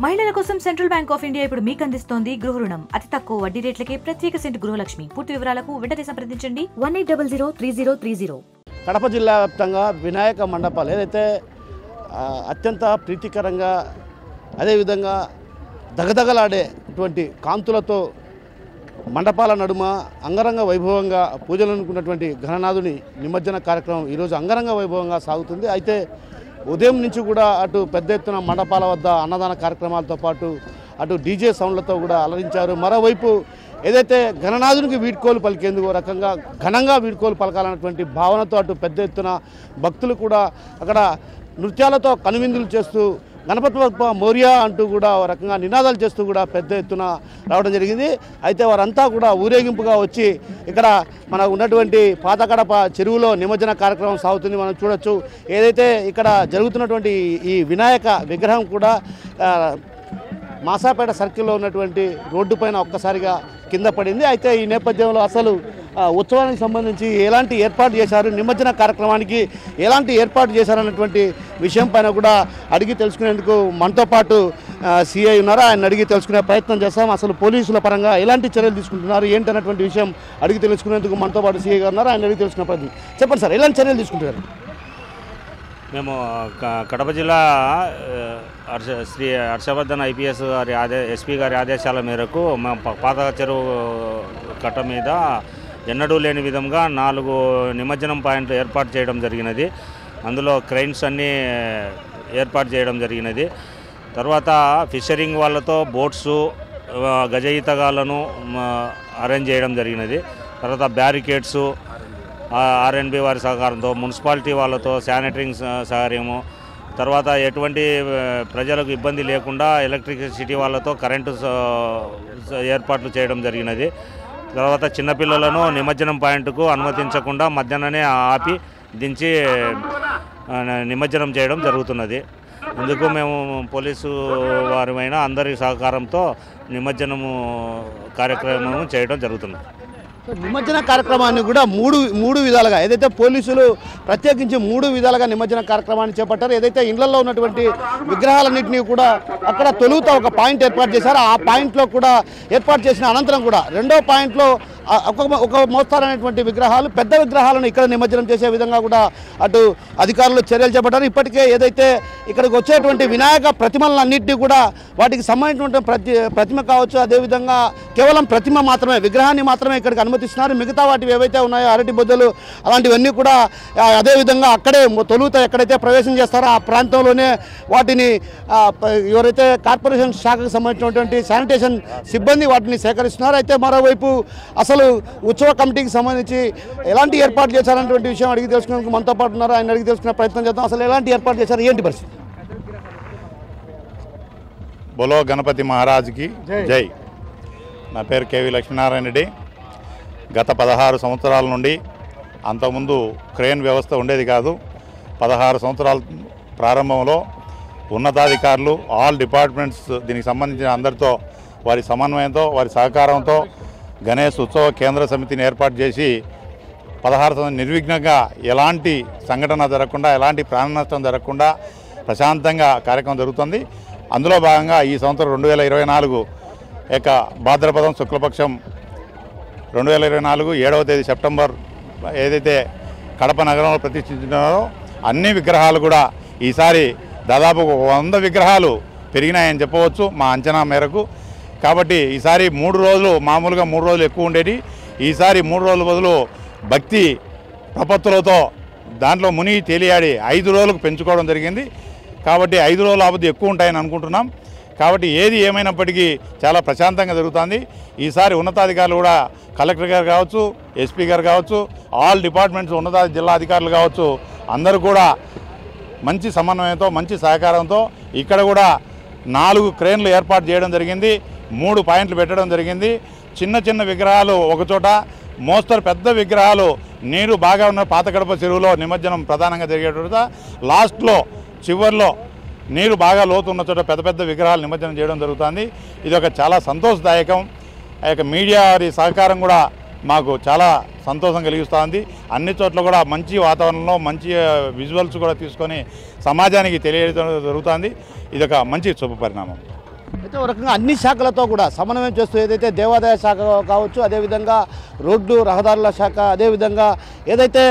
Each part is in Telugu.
మహిళల కోసం సెంట్రల్ బ్యాంక్ ఆఫ్ ఇండియా ఇప్పుడు మీకు అందిస్తోంది గృహ రుణం. అతి తక్కువ వడ్డీ రేట్లకే ప్రత్యేక సెంటు గృహలక్ష్మి. పూర్తి వివరాలకు వెంటనే సంప్రదించండి 18003030. కడప జిల్లా వ్యాప్తంగా వినాయక మండపాలు ఏదైతే అత్యంత ప్రీతికరంగా అదేవిధంగా దగదగలాడేటువంటి కాంతులతో మండపాల నడుమ అంగరంగ వైభవంగా పూజలు అనుకున్నటువంటి గణనాథుని నిమజ్జన కార్యక్రమం ఈరోజు అంగరంగ వైభవంగా సాగుతుంది. అయితే ఉదయం నుంచి కూడా అటు పెద్ద ఎత్తున మండపాల వద్ద అన్నదాన కార్యక్రమాలతో పాటు అటు డీజే సౌండ్లతో కూడా అలరించారు. మరోవైపు ఏదైతే గణనాథునికి వీడ్కోలు పలికేందుకు రకంగా ఘనంగా వీడ్కోలు పలకాలన్నటువంటి భావనతో అటు పెద్ద ఎత్తున భక్తులు కూడా అక్కడ నృత్యాలతో కనువిందులు చేస్తూ గణపతి బప్ప మోరియా అంటూ కూడా రకంగా నినాదాలు చేస్తూ కూడా పెద్ద ఎత్తున రావడం జరిగింది. అయితే వారంతా కూడా ఊరేగింపుగా వచ్చి ఇక్కడ మనకు ఉన్నటువంటి పాత కడప చెరువులో నిమజ్జన కార్యక్రమం సాగుతుంది. మనం చూడొచ్చు. ఏదైతే ఇక్కడ జరుగుతున్నటువంటి ఈ వినాయక విగ్రహం కూడా మాసాపేట సర్కిల్లో ఉన్నటువంటి రోడ్డు పైన ఒక్కసారిగా కింద పడింది. అయితే ఈ నేపథ్యంలో అసలు ఉత్సవానికి సంబంధించి ఎలాంటి ఏర్పాటు చేశారు, నిమజ్జన కార్యక్రమానికి ఎలాంటి ఏర్పాటు చేశారన్నటువంటి విషయం పైన కూడా అడిగి తెలుసుకునేందుకు మనతో పాటు సిఐ ఉన్నారు. ఆయన అడిగి తెలుసుకునే ప్రయత్నం చేస్తాం. అసలు పోలీసుల పరంగా ఎలాంటి చర్యలు తీసుకుంటున్నారు ఏంటన్నటువంటి విషయం అడిగి తెలుసుకునేందుకు మనతో పాటు సిఐ గారు ఉన్నారు. ఆయన అడిగి తెలుసుకునే ప్రయత్నం చెప్పండి సార్, ఎలాంటి చర్యలు తీసుకుంటున్నారు? మేము కడప జిల్లా శ్రీ హర్షవర్ధన్ ఐపీఎస్ గారి ఎస్పీ గారి ఆదేశాల మేరకు మా పాత చెరువు కట్ట మీద ఎన్నడూ లేని విధంగా 4 నిమజ్జనం పాయింట్లు ఏర్పాటు చేయడం జరిగినది. అందులో క్రైన్స్ అన్నీ ఏర్పాటు చేయడం జరిగినది. తర్వాత ఫిషరింగ్ వాళ్ళతో బోట్సు గజ ఈతగాళ్ళను అరేంజ్ చేయడం జరిగినది. తర్వాత బ్యారికేడ్సు ఆర్ఎన్బి వారి సహకారంతో, మున్సిపాలిటీ వాళ్ళతో శానిటరింగ్ సహకార్యము, తర్వాత ఎటువంటి ప్రజలకు ఇబ్బంది లేకుండా ఎలక్ట్రిసిటీ వాళ్ళతో కరెంటు ఏర్పాట్లు చేయడం జరిగినది. తర్వాత చిన్నపిల్లలను నిమజ్జనం పాయింట్కు అనుమతించకుండా మధ్యాహ్ననే ఆపి దించి నిమజ్జనం చేయడం జరుగుతున్నది. ఇందుకు మేము పోలీసు వారిమైన అందరి సహకారంతో నిమజ్జనము కార్యక్రమం చేయడం జరుగుతుంది. నిమజ్జన కార్యక్రమాన్ని కూడా మూడు విధాలుగా ఏదైతే పోలీసులు ప్రత్యేకించి 3 విధాలుగా నిమజ్జన కార్యక్రమాన్ని చేపట్టారు. ఏదైతే ఇళ్లలో ఉన్నటువంటి విగ్రహాలన్నింటినీ కూడా అక్కడ తొలుగుతా ఒక పాయింట్ ఏర్పాటు చేశారు. ఆ పాయింట్లో కూడా ఏర్పాటు చేసిన అనంతరం కూడా రెండో పాయింట్లో ఒక మోస్తారనేటువంటి విగ్రహాలు పెద్ద విగ్రహాలను ఇక్కడ నిమజ్జనం చేసే విధంగా కూడా అటు అధికారులు చర్యలు చేపట్టారు. ఇప్పటికే ఏదైతే ఇక్కడికి వచ్చేటువంటి వినాయక ప్రతిమలన్నింటినీ కూడా వాటికి సంబంధించినటువంటి ప్రతిమ కావచ్చు, అదేవిధంగా కేవలం ప్రతిమ మాత్రమే విగ్రహాన్ని మాత్రమే ఇక్కడికి అనుమతిస్తున్నారు. మిగతా వాటివి ఏవైతే ఉన్నాయో అరటి బొద్దలు అలాంటివన్నీ కూడా అదేవిధంగా అక్కడే తొలుత ఎక్కడైతే ప్రవేశం చేస్తారో ఆ ప్రాంతంలోనే వాటిని ఎవరైతే కార్పొరేషన్ శాఖకు సంబంధించినటువంటి శానిటేషన్ సిబ్బంది వాటిని సేకరిస్తున్నారు. అయితే మరోవైపు అసలు ఉత్సవ కమిటీకి సంబంధించి ఎలాంటి ఏర్పాటు చేశారన్నటువంటి విషయం అడిగి తెలుసుకునేందుకు మనతో పాటు ఉన్నారు. ఆయన అడిగి తెలుసుకునే ప్రయత్నం చేద్దాం. అసలు ఎలాంటి ఏర్పాటు చేశారు, ఏంటి పరిస్థితి? బోలో గణపతి మహారాజ్కి జై. నా పేరు కేవి లక్ష్మీనారాయణ రెడ్డి. గత 16 సంవత్సరాల నుండి, అంతకుముందు క్రేన్ వ్యవస్థ ఉండేది కాదు, 16 సంవత్సరాల ప్రారంభంలో ఉన్నతాధికారులు ఆల్ డిపార్ట్మెంట్స్ దీనికి సంబంధించిన అందరితో వారి సమన్వయంతో వారి సహకారంతో గణేష్ ఉత్సవ కేంద్ర సమితిని ఏర్పాటు చేసి 16 నిర్విఘ్నంగా ఎలాంటి సంఘటన జరగకుండా ఎలాంటి ప్రాణ నష్టం జరగకుండా ప్రశాంతంగా కార్యక్రమం జరుగుతుంది. అందులో భాగంగా ఈ సంవత్సరం 2024 భాద్రపదం శుక్లపక్షం 2024 7వ తేదీ సెప్టెంబర్ ఏదైతే కడప నగరంలో ప్రతిష్ఠించినారో అన్ని విగ్రహాలు కూడా ఈసారి దాదాపు 100 విగ్రహాలు పెరిగినాయని చెప్పవచ్చు మా అంచనా మేరకు. కాబట్టి ఈసారి 3 రోజులు మామూలుగా 3 రోజులు ఎక్కువ ఉండేది, ఈసారి 3 రోజుల బదులు భక్తి ప్రపత్తులతో దాంట్లో మునిగి తేలియాడి 5 రోజులకు పెంచుకోవడం జరిగింది. కాబట్టి 5 రోజుల అవధి ఎక్కువ ఉంటాయని అనుకుంటున్నాం. కాబట్టి ఏది ఏమైనప్పటికీ చాలా ప్రశాంతంగా జరుగుతుంది. ఈసారి ఉన్నతాధికారులు కూడా కలెక్టర్ గారు కావచ్చు, ఎస్పీ గారు కావచ్చు, ఆల్ డిపార్ట్మెంట్స్ ఉన్నత జిల్లా అధికారులు కావచ్చు, అందరూ కూడా మంచి సమన్వయంతో మంచి సహకారంతో ఇక్కడ కూడా 4 క్రేన్లు ఏర్పాటు చేయడం జరిగింది, 3 పాయింట్లు పెట్టడం జరిగింది. చిన్న చిన్న విగ్రహాలు ఒకచోట, మోస్తరు పెద్ద విగ్రహాలు నీరు బాగా ఉన్న పాత కడప చెరువులో నిమజ్జనం ప్రధానంగా జరిగేట లాస్ట్లో చివరిలో నీరు బాగా లోతు ఉన్న చోట పెద్ద పెద్ద విగ్రహాలు నిమజ్జనం చేయడం జరుగుతుంది. ఇది ఒక చాలా సంతోషదాయకం. ఆ యొక్క మీడియా వారి సహకారం కూడా మాకు చాలా సంతోషం కలిగిస్తుంది. అన్ని చోట్ల కూడా మంచి వాతావరణంలో మంచి విజువల్స్ కూడా తీసుకొని సమాజానికి తెలియజేయడం జరుగుతుంది. ఇది ఒక మంచి శుభ పరిణామం. అయితే ఒక రకంగా అన్ని శాఖలతో కూడా సమన్వయం చేస్తూ ఏదైతే దేవాదాయ శాఖ కావచ్చు, అదేవిధంగా రోడ్లు రహదారుల శాఖ, అదేవిధంగా ఏదైతే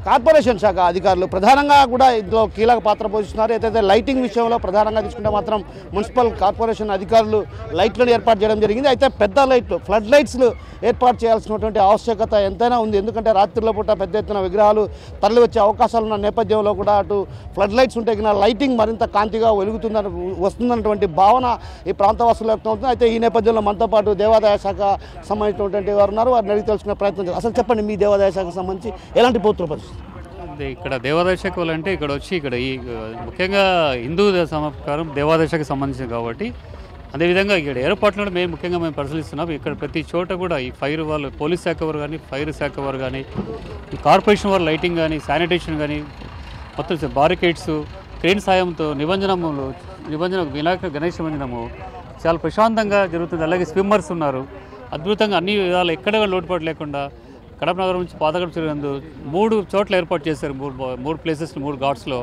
కార్పొరేషన్ శాఖ అధికారులు ప్రధానంగా కూడా ఇందులో కీలక పాత్ర పోషిస్తున్నారు. ఏదైతే లైటింగ్ విషయంలో ప్రధానంగా తీసుకుంటే మాత్రం మున్సిపల్ కార్పొరేషన్ అధికారులు లైట్లను ఏర్పాటు చేయడం జరిగింది. అయితే పెద్ద లైట్లు, ఫ్లడ్ లైట్స్లు ఏర్పాటు చేయాల్సినటువంటి ఆవశ్యకత ఎంతైనా ఉంది. ఎందుకంటే రాత్రిలో పూట పెద్ద ఎత్తున విగ్రహాలు తరలి వచ్చే అవకాశాలు ఉన్న నేపథ్యంలో కూడా అటు ఫ్లడ్ లైట్స్ ఉంటే కన్నా లైటింగ్ మరింత కాంతిగా వస్తుందన్నటువంటి భావన ఈ ప్రాంతవాసులు వ్యక్తమవుతుంది. అయితే ఈ నేపథ్యంలో మనతో పాటు దేవాదాయ శాఖ సంబంధించినటువంటి వారు ఉన్నారు. వారిని అడిగి తెలుసుకునే ప్రయత్నం చేస్తారు. అసలు చెప్పండి, మీ దేవాదాయ శాఖకు సంబంధించి ఎలాంటి ప్రభుత్వ పరిస్థితి? ఇక్కడ దేవాదాయ శాఖ అంటే ఇక్కడ వచ్చి ఇక్కడ ఈ ముఖ్యంగా హిందూ ప్రకారం దేవాదాయ శాఖకు సంబంధించింది కాబట్టి అదేవిధంగా ఇక్కడ ఏర్పాట్లను మేము పరిశీలిస్తున్నాం. ఇక్కడ ప్రతి చోట కూడా ఈ ఫైర్ వాళ్ళు, పోలీస్ శాఖ వారు కానీ, ఫైర్ శాఖ వారు కానీ, ఈ కార్పొరేషన్ వారు లైటింగ్ కానీ, శానిటేషన్ కానీ, మొత్తం బారికేడ్స్, క్రేన్ సాయంతో వినాయక గణేష్ నిమజ్జనము చాలా ప్రశాంతంగా జరుగుతుంది. అలాగే స్విమ్మర్స్ ఉన్నారు. అద్భుతంగా అన్ని విధాలు ఎక్కడ లోటుపాటు లేకుండా కడప నగరం నుంచి పాతగడప చెరువు 3 చోట్ల ఏర్పాటు చేశారు. మూడు ప్లేసెస్, 3 ఘాట్స్లో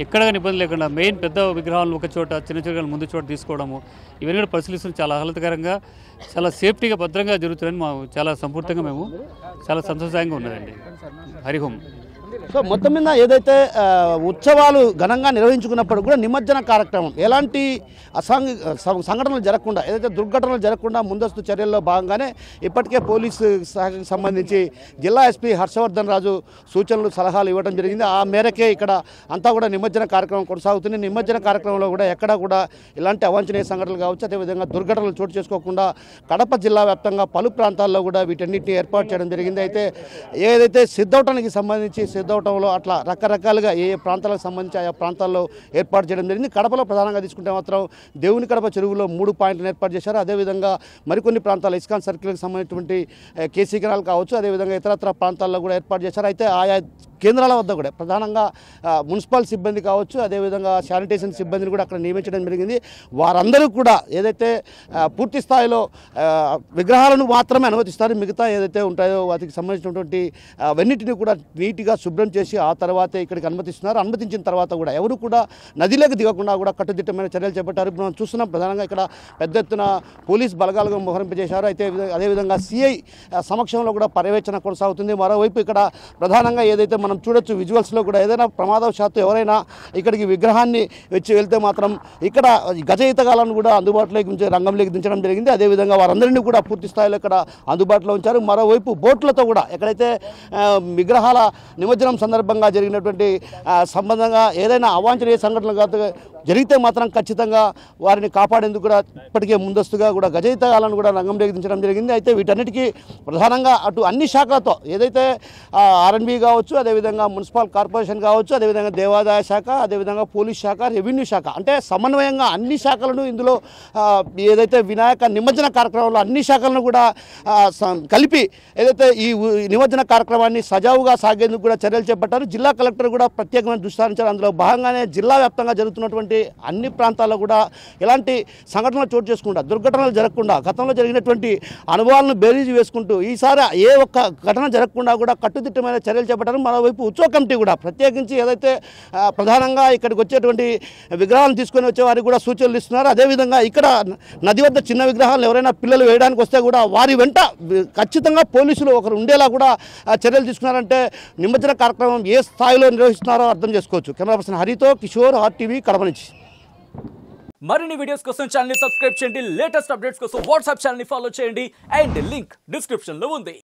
ఎక్కడ ఇబ్బంది లేకుండా మెయిన్ పెద్ద విగ్రహాలను ఒక చోట, చిన్న విగ్రహాలు ముందు చోట తీసుకోవడము, ఇవన్నీ కూడా పరిశీలిస్తూ చాలా ఆహ్లాదకరంగా, చాలా సేఫ్టీగా, భద్రంగా జరుగుతుందని చాలా సంపూర్ణంగా మేము చాలా సంతోషంగా ఉన్నదండి. హరిహోం. సో మొత్తం మీద ఏదైతే ఉత్సవాలు ఘనంగా నిర్వహించుకున్నప్పుడు కూడా నిమజ్జన కార్యక్రమం ఎలాంటి సంఘటనలు జరగకుండా, ఏదైతే దుర్ఘటనలు జరగకుండా ముందస్తు చర్యల్లో భాగంగానే ఇప్పటికే పోలీసు శాఖకు సంబంధించి జిల్లా ఎస్పీ హర్షవర్ధన్ రాజు సూచనలు, సలహాలు ఇవ్వడం జరిగింది. ఆ మేరకే ఇక్కడ అంతా కూడా నిమజ్జన కార్యక్రమం కొనసాగుతుంది. నిమజ్జన కార్యక్రమంలో కూడా ఎక్కడా కూడా ఇలాంటి అవాంఛనీయ సంఘటనలు కావచ్చు, అదేవిధంగా దుర్ఘటనలు చోటు చేసుకోకుండా కడప జిల్లా వ్యాప్తంగా పలు ప్రాంతాల్లో కూడా వీటన్నిటిని ఏర్పాటు చేయడం జరిగింది. అయితే ఏదైతే సిద్ధవటానికి సంబంధించి సిద్ధవటంలో అట్లా రకరకాలుగా ఏ ప్రాంతాలకు సంబంధించి ఆయా ప్రాంతాల్లో ఏర్పాటు చేయడం జరిగింది. కడపలో ప్రధానంగా తీసుకుంటే మాత్రం దేవుని కడప చెరువులో 3 పాయింట్లను ఏర్పాటు చేశారు. అదేవిధంగా మరికొన్ని ప్రాంతాలు ఇస్కాన్ సర్కిల్కి సంబంధించినటువంటి కేసీ కెనాల్ కావచ్చు, అదేవిధంగా ఇతరత్ర ప్రాంతాల్లో కూడా ఏర్పాటు చేశారు. అయితే ఆయా కేంద్రాల వద్ద కూడా ప్రధానంగా మున్సిపల్ సిబ్బంది కావచ్చు, అదేవిధంగా శానిటేషన్ సిబ్బందిని కూడా అక్కడ నియమించడం జరిగింది. వారందరూ కూడా ఏదైతే పూర్తి స్థాయిలో విగ్రహాలను మాత్రమే అనుమతిస్తారు, మిగతా ఏదైతే ఉంటాయో వాటికి సంబంధించినటువంటి అవన్నిటిని కూడా నీట్గా శుభ్రం చేసి ఆ తర్వాతే ఇక్కడికి అనుమతిస్తున్నారు. అనుమతించిన తర్వాత కూడా ఎవరు కూడా నదిలోకి దిగకుండా కూడా కట్టుదిట్టమైన చర్యలు చేపట్టారు. ఇప్పుడు మనం చూస్తున్నాం ప్రధానంగా ఇక్కడ పెద్ద ఎత్తున పోలీస్ బలగాలుగా మోహరింపజేశారు. అయితే అదేవిధంగా సిఐ సమక్షంలో కూడా పర్యవేక్షణ కొనసాగుతుంది. మరోవైపు ఇక్కడ ప్రధానంగా ఏదైతే మనం చూడొచ్చు విజువల్స్లో కూడా ఏదైనా ప్రమాదవశాత్తు ఎవరైనా ఇక్కడికి విగ్రహాన్ని వచ్చి వెళ్తే మాత్రం ఇక్కడ గజ ఈతగాలను కూడా అందుబాటులోకి ఉంచి రంగంలోకి దించడం జరిగింది. అదేవిధంగా వారందరినీ కూడా పూర్తి స్థాయిలో ఇక్కడ అందుబాటులో ఉంచారు. మరోవైపు బోట్లతో కూడా ఎక్కడైతే విగ్రహాల నిమజ్జనం సందర్భంగా జరిగినటువంటి సంబంధంగా ఏదైనా అవాంఛనీయ సంఘటనలు జరిగితే మాత్రం ఖచ్చితంగా వారిని కాపాడేందుకు కూడా ఇప్పటికే ముందస్తుగా కూడా గజ ఈతగాలను కూడా రంగంలోకి దించడం జరిగింది. అయితే వీటన్నిటికీ ప్రధానంగా అటు అన్ని శాఖలతో ఏదైతే ఆర్ఎన్బి కావచ్చు, అదేవిధంగా మున్సిపల్ కార్పొరేషన్ కావచ్చు, అదేవిధంగా దేవాదాయ శాఖ, అదేవిధంగా పోలీస్ శాఖ, రెవెన్యూ శాఖ, అంటే సమన్వయంగా అన్ని శాఖలను ఇందులో ఏదైతే వినాయక నిమజ్జన కార్యక్రమంలో అన్ని శాఖలను కూడా కలిపి ఏదైతే ఈ నిమజ్జన కార్యక్రమాన్ని సజావుగా సాగేందుకు కూడా చర్యలు చేపట్టారు. జిల్లా కలెక్టర్ కూడా ప్రత్యేకమైన దృష్టి సారించారు. అందులో భాగంగానే జిల్లా వ్యాప్తంగా జరుగుతున్నటువంటి అన్ని ప్రాంతాల్లో కూడా ఎలాంటి సంఘటనలు చోటు చేసుకుంటా, దుర్ఘటనలు జరగకుండా, గతంలో జరిగినటువంటి అనుభవాలను బేరీజు వేసుకుంటూ ఈసారి ఏ ఒక్క ఘటన జరగకుండా కూడా కట్టుదిట్టమైన చర్యలు చేపట్టారు. మరోవైపు ఉత్సవ కమిటీ కూడా ప్రత్యేకించి ఏదైతే ప్రధానంగా ఇక్కడికి వచ్చేటువంటి విగ్రహాలను తీసుకొని వచ్చే వారికి కూడా సూచనలు ఇస్తున్నారు. అదేవిధంగా ఇక్కడ నది వద్ద చిన్న విగ్రహాలు ఎవరైనా పిల్లలు వేయడానికి వస్తే కూడా వారి వెంట ఖచ్చితంగా పోలీసులు ఒకరు ఉండేలా కూడా చర్యలు తీసుకున్నారంటే నిమజ్జన కార్యక్రమం ఏ స్థాయిలో నిర్వహిస్తున్నారో అర్థం చేసుకోవచ్చు. కెమెరా పర్సన్ హరితో కిషోర్, RTV, కడప నుంచి. మరిన్ని వీడియోస్ కోసం ఛానల్ ని సబ్స్క్రైబ్ చేయండి. లేటెస్ట్ అప్డేట్స్ కోసం వాట్సాప్ ఛానల్ ని ఫాలో చేయండి. అండ్ లింక్ డిస్క్రిప్షన్ లో ఉంది.